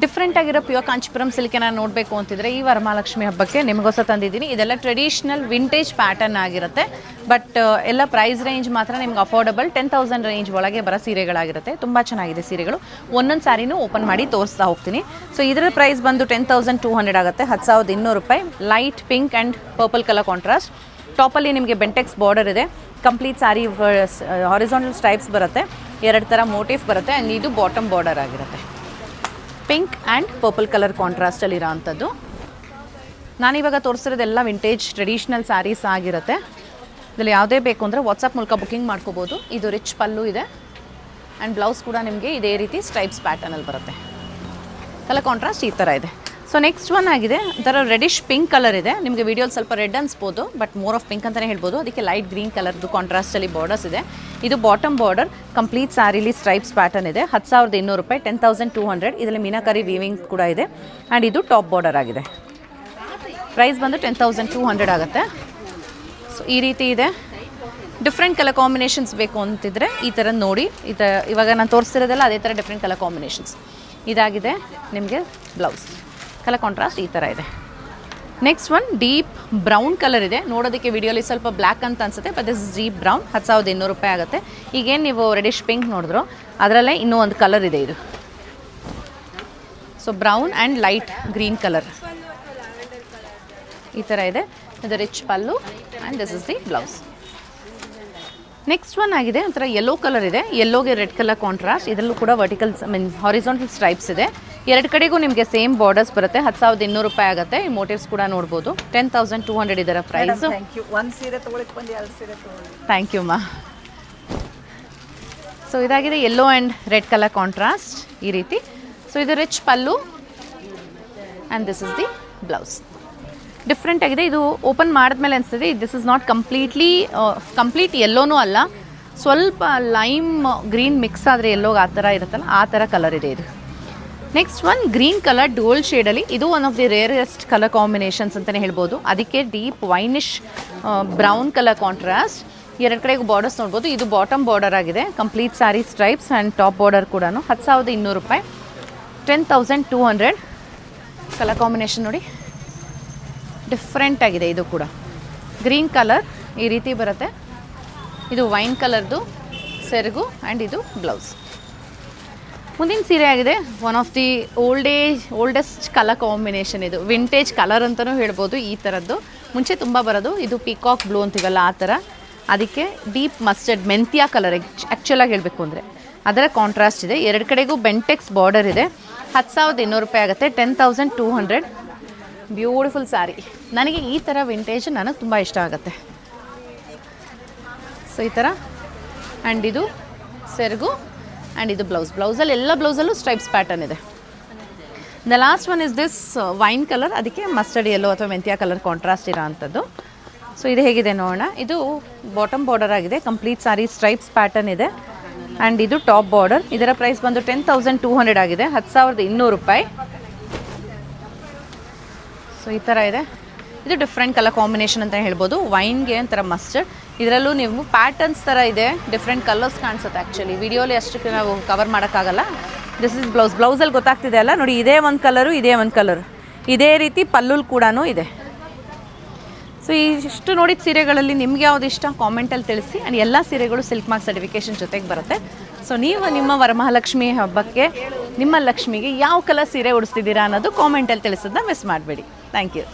Different ಆಗಿರೋ pure Kanchipuram ಸಿಲ್ಕನ್ನ ನೋಡಬೇಕು ಅಂತಿದ್ರೆ ಈ ವರಮಹಾಲಕ್ಷ್ಮಿ ಹಬ್ಬಕ್ಕೆ ನಿಮಗೋಸ್ಕರ ತಂದಿದ್ದೀನಿ. ಇದೆಲ್ಲ ಟ್ರೆಡಿಷನಲ್ ವಿಂಟೇಜ್ ಪ್ಯಾಟರ್ನ್ ಆಗಿರುತ್ತೆ. ಬಟ್ ಎಲ್ಲ ಪ್ರೈಸ್ ರೇಂಜ್ ಮಾತ್ರ ನಿಮ್ಗೆ ಅಫೋರ್ಡಬಲ್ 10,000 ರೇಂಜ್ ಒಳಗೆ ಬರೋ ಸೀರೆಗಳಾಗಿರುತ್ತೆ. ತುಂಬ ಚೆನ್ನಾಗಿದೆ ಸೀರೆಗಳು. ಒಂದೊಂದು ಸ್ಯಾರಿನೂ ಓಪನ್ ಮಾಡಿ ತೋರಿಸ್ತಾ ಹೋಗ್ತೀನಿ. ಸೊ ಇದರ ಪ್ರೈಸ್ ಬಂದು 10,200 ಆಗುತ್ತೆ. 10,200 ರೂಪಾಯಿ. Light pink and purple colour contrast. ಟಾಪಲ್ಲಿ ನಿಮಗೆ ಬೆಂಟೆಕ್ಸ್ ಬಾರ್ಡರ್ ಇದೆ. ಕಂಪ್ಲೀಟ್ ಸ್ಯಾರಿ ಹಾರಿಜಾಂಟಲ್ ಸ್ಟ್ರೈಪ್ಸ್ ಬರುತ್ತೆ. 2 ಥರ ಮೋಟಿಫ್ ಬರುತ್ತೆ. ಆ್ಯಂಡ್ ಇದು ಬಾಟಮ್ ಬಾರ್ಡರ್ ಆಗಿರುತ್ತೆ. ಪಿಂಕ್ ಆ್ಯಂಡ್ ಪರ್ಪಲ್ ಕಲರ್ ಕಾಂಟ್ರಾಸ್ಟಲ್ಲಿ ಇರೋ ಅಂಥದ್ದು. ನಾನಿವಾಗ ತೋರಿಸಿರೋದೆಲ್ಲ ವಿಂಟೇಜ್ ಟ್ರೆಡಿಷ್ನಲ್ ಸ್ಯಾರೀಸ್ ಆಗಿರುತ್ತೆ. ಇದರಲ್ಲಿ ಯಾವುದೇ ಬೇಕು ಅಂದರೆ ವಾಟ್ಸಪ್ ಮೂಲಕ ಬುಕ್ಕಿಂಗ್ ಮಾಡ್ಕೋಬೋದು. ಇದು ರಿಚ್ ಪಲ್ಲು ಇದೆ ಆ್ಯಂಡ್ ಬ್ಲೌಸ್ ಕೂಡ ನಿಮಗೆ ಇದೇ ರೀತಿ ಸ್ಟ್ರೈಪ್ಸ್ ಪ್ಯಾಟರ್ನಲ್ಲಿ ಬರುತ್ತೆ. ಕಲರ್ ಕಾಂಟ್ರಾಸ್ಟ್ ಈ ಥರ ಇದೆ. ಸೊ ನೆಕ್ಸ್ಟ್ ಒನ್ ಆಗಿದೆ ಒಂಥರ ರೆಡಿಶ್ ಪಿಂಕ್ ಕಲರ್ ಇದೆ. ನಿಮಗೆ ವಿಡಿಯೋಲಿ ಸ್ವಲ್ಪ ರೆಡ್ ಅನ್ಸ್ಬೋದು, ಬಟ್ ಮೋರ್ ಆಫ್ ಪಿಂಕ್ ಅಂತಲೇ ಹೇಳ್ಬೋದು. ಅದಕ್ಕೆ ಲೈಟ್ ಗ್ರೀನ್ ಕಲರ್ದು ಕಾಂಟ್ರಾಸ್ಟಲ್ಲಿ ಬಾರ್ಡರ್ಸ್ ಇದೆ. ಇದು ಬಾಟಮ್ ಬಾರ್ಡರ್. ಕಂಪ್ಲೀಟ್ ಸ್ಯಾರಿಲಿ ಸ್ಟ್ರೈಪ್ಸ್ ಪ್ಯಾಟರ್ನ್ ಇದೆ. 10,200 ರೂಪಾಯಿ. 10,200. ಇದರಲ್ಲಿ ಮೀನಾಕರಿ ವೀವಿಂಗ್ ಕೂಡ ಇದೆ. ಆ್ಯಂಡ್ ಇದು ಟಾಪ್ ಬಾರ್ಡರ್ ಆಗಿದೆ. ಪ್ರೈಸ್ ಬಂದು 10,200 ಆಗುತ್ತೆ. ಸೊ ಈ ರೀತಿ ಇದೆ. ಡಿಫ್ರೆಂಟ್ ಕಲರ್ ಕಾಂಬಿನೇಷನ್ಸ್ ಬೇಕು ಅಂತಿದ್ರೆ ಈ ಥರ ನೋಡಿ. ಇವಾಗ ನಾನು ತೋರಿಸ್ತಿರೋದೆಲ್ಲ ಅದೇ ಥರ ಡಿಫ್ರೆಂಟ್ ಕಲರ್ ಕಾಂಬಿನೇಷನ್ಸ್. ಇದಾಗಿದೆ ನಿಮಗೆ ಬ್ಲೌಸ್. ಕಲರ್ ಕಾಂಟ್ರಾಸ್ಟ್ ಈ ಥರ ಇದೆ. Next one deep brown colour ಇದೆ. ನೋಡೋದಕ್ಕೆ ವಿಡಿಯೋಲಿ ಸ್ವಲ್ಪ ಬ್ಲ್ಯಾಕ್ ಅಂತ ಅನ್ಸುತ್ತೆ, but this is deep brown. 10,200 ರೂಪಾಯಿ ಆಗುತ್ತೆ. ಈಗೇನು ನೀವು ರೆಡಿಶ್ ಪಿಂಕ್ ನೋಡಿದ್ರು ಅದರಲ್ಲೇ ಇನ್ನೂ ಒಂದು ಕಲರ್ ಇದೆ ಇದು. So brown and light green colour ಈ ಥರ ಇದೆ. ಇದು rich pallu and this is the blouse. Next one ಆಗಿದೆ ಒಂಥರ ಯೆಲ್ಲೋ ಕಲರ್ ಇದೆ. ಯೆಲ್ಲೋಗೆ ರೆಡ್ ಕಲರ್ ಕಾಂಟ್ರಾಸ್ಟ್. ಇದರಲ್ಲೂ ಕೂಡ ವರ್ಟಿಕಲ್ ಹಾರಿಜಾಂಟಲ್ ಸ್ಟ್ರೈಪ್ಸ್ ಇದೆ. 2 ಕಡೆಗೂ ನಿಮಗೆ ಸೇಮ್ ಬಾರ್ಡರ್ಸ್ ಬರುತ್ತೆ. 10,200 ರೂಪಾಯಿ ಆಗುತ್ತೆ. ಈ ಮೋಟಿವ್ಸ್ ಕೂಡ ನೋಡ್ಬೋದು. 10,200 ಇದರ ಪ್ರೈಸ್. ಥ್ಯಾಂಕ್ ಯು ಮಾ. ಸೊ ಇದಾಗಿದೆ yellow and red colour contrast ಈ ರೀತಿ. ಸೊ ಇದು rich pallu and this is the blouse. Different ಆಗಿದೆ. ಇದು ಓಪನ್ ಮಾಡಿದ್ಮೇಲೆ ಅನಿಸ್ತದೆ ದಿಸ್ ಇಸ್ ನಾಟ್ ಕಂಪ್ಲೀಟ್ ಯೆಲ್ಲೋನೂ ಅಲ್ಲ, ಸ್ವಲ್ಪ ಲೈಮ್ ಗ್ರೀನ್ ಮಿಕ್ಸ್ ಆದರೆ ಯೆಲ್ಲೋಗೆ ಆ ಥರ ಇರುತ್ತಲ್ಲ ಆ ಥರ ಕಲರ್ ಇದೆ ಇದು. ನೆಕ್ಸ್ಟ್ ಒನ್ ಗ್ರೀನ್ ಕಲರ್ ಡೋಲ್ ಶೇಡಲ್ಲಿ. ಇದು one of the rarest colour combinations ಅಂತಲೇ ಹೇಳ್ಬೋದು. ಅದಕ್ಕೆ ಡೀಪ್ ವೈನಿಶ್ ಬ್ರೌನ್ ಕಲರ್ ಕಾಂಟ್ರಾಸ್ಟ್. 2 ಕಡೆಗೂ ಬಾರ್ಡರ್ಸ್ ನೋಡ್ಬೋದು. ಇದು ಬಾಟಮ್ ಬಾರ್ಡರ್ ಆಗಿದೆ. Complete sari stripes and top border ಕೂಡ. 10,200 ರೂಪಾಯಿ. 10,200. ಕಲರ್ ಕಾಂಬಿನೇಷನ್ ನೋಡಿ, ಡಿಫ್ರೆಂಟ್ ಆಗಿದೆ. ಇದು ಕೂಡ ಗ್ರೀನ್ ಕಲರ್ ಈ ರೀತಿ ಬರುತ್ತೆ. ಇದು ವೈನ್ ಕಲರ್ದು ಸೆರಗು ಆ್ಯಂಡ್ ಇದು ಬ್ಲೌಸ್. ಮುಂದಿನ ಸೀರೆ ಆಗಿದೆ one of the oldest colour combination. ಇದು ವಿಂಟೇಜ್ ಕಲರ್ ಅಂತಲೂ ಹೇಳ್ಬೋದು. ಈ ಥರದ್ದು ಮುಂಚೆ ತುಂಬ ಬರೋದು. ಇದು ಪಿಕಾಕ್ ಬ್ಲೂ ಅಂತೀವಲ್ಲ ಆ ಥರ. ಅದಕ್ಕೆ ಡೀಪ್ ಮಸ್ಟರ್ಡ್ ಮೆಂತ್ಯ ಕಲರ್ ಆ್ಯಕ್ಚುಲಾಗಿ ಹೇಳಬೇಕು ಅಂದರೆ ಅದರ ಕಾಂಟ್ರಾಸ್ಟ್ ಇದೆ. 2 ಕಡೆಗೂ ಬೆಂಟೆಕ್ಸ್ ಬಾರ್ಡರ್ ಇದೆ. 10,200 ರೂಪಾಯಿ ಆಗುತ್ತೆ. 10,200. ಬ್ಯೂಟಿಫುಲ್ ಸ್ಯಾರಿ. ನನಗೆ ಈ ಥರ ವಿಂಟೇಜ್ ನನಗೆ ತುಂಬ ಇಷ್ಟ ಆಗುತ್ತೆ. ಸೊ ಈ ಥರ ಆ್ಯಂಡ್ ಇದು ಸೆರಗು ಆ್ಯಂಡ್ ಇದು ಬ್ಲೌಸಲ್ಲಿ ಎಲ್ಲ ಬ್ಲೌಸಲ್ಲೂ ಸ್ಟ್ರೈಪ್ಸ್ ಪ್ಯಾಟರ್ನ್ ಇದೆ. The last one is this wine colour. ಅದಕ್ಕೆ ಮಸ್ಟರ್ಡ್ ಯೆಲ್ಲೋ ಅಥವಾ ಮೆಂತ್ಯ ಕಲರ್ ಕಾಂಟ್ರಾಸ್ಟ್ ಇರೋ ಅಂಥದ್ದು. ಸೊ ಇದು ಹೇಗಿದೆ ನೋಡೋಣ. ಇದು ಬಾಟಮ್ ಬಾರ್ಡರ್ ಆಗಿದೆ. ಕಂಪ್ಲೀಟ್ ಸ್ಯಾರಿ ಸ್ಟ್ರೈಪ್ಸ್ ಪ್ಯಾಟರ್ನ್ ಇದೆ ಆ್ಯಂಡ್ ಇದು ಟಾಪ್ ಬಾರ್ಡರ್. ಇದರ ಪ್ರೈಸ್ ಬಂದು 10,200 ಆಗಿದೆ. 10,200 ರೂಪಾಯಿ. ಸೊ ಈ ಥರ ಇದೆ. ಇದು ಡಿಫ್ರೆಂಟ್ ಕಲರ್ ಕಾಂಬಿನೇಷನ್ ಅಂತ ಹೇಳ್ಬೋದು. ವೈನ್ಗೆ ಒಂಥರ ಮಸ್ಟರ್ಡ್. ಇದರಲ್ಲೂ ನೀವು ಪ್ಯಾಟರ್ನ್ಸ್ ಥರ ಇದೆ. ಡಿಫ್ರೆಂಟ್ ಕಲರ್ಸ್ ಕಾಣಿಸುತ್ತೆ. ಆ್ಯಕ್ಚುಲಿ ವಿಡಿಯೋಲಿ ಅಷ್ಟಕ್ಕೆ ನಾವು ಕವರ್ ಮಾಡೋಕ್ಕಾಗಲ್ಲ. ದಿಸ್ ಇಸ್ ಬ್ಲೌಸಲ್ಲಿ ಗೊತ್ತಾಗ್ತಿದೆ ಅಲ್ಲ ನೋಡಿ. ಇದೇ ಒಂದು ಕಲರು, ಇದೇ ಒಂದು ಕಲರು. ಇದೇ ರೀತಿ ಪಲ್ಲುಲ್ ಕೂಡ ಇದೆ. ಸೊ ಇಷ್ಟು ನೋಡಿದ ಸೀರೆಗಳಲ್ಲಿ ನಿಮ್ಗೆ ಯಾವ್ದು ಇಷ್ಟ ಕಾಮೆಂಟಲ್ಲಿ ತಿಳಿಸಿ. ಆ್ಯಂಡ್ ಎಲ್ಲ ಸೀರೆಗಳು ಸಿಲ್ಕ್ ಮಾರ್ಕ್ ಸರ್ಟಿಫಿಕೇಷನ್ ಜೊತೆಗೆ ಬರುತ್ತೆ. ಸೊ ನೀವು ನಿಮ್ಮ ವರಮಹಾಲಕ್ಷ್ಮಿ ಹಬ್ಬಕ್ಕೆ ನಿಮ್ಮ ಲಕ್ಷ್ಮಿಗೆ ಯಾವ ಕಲರ್ ಸೀರೆ ಉಡಿಸ್ತಿದ್ದೀರಾ ಅನ್ನೋದು ಕಾಮೆಂಟಲ್ಲಿ ತಿಳಿಸೋದನ್ನ ಮಿಸ್ ಮಾಡಬೇಡಿ. Thank you.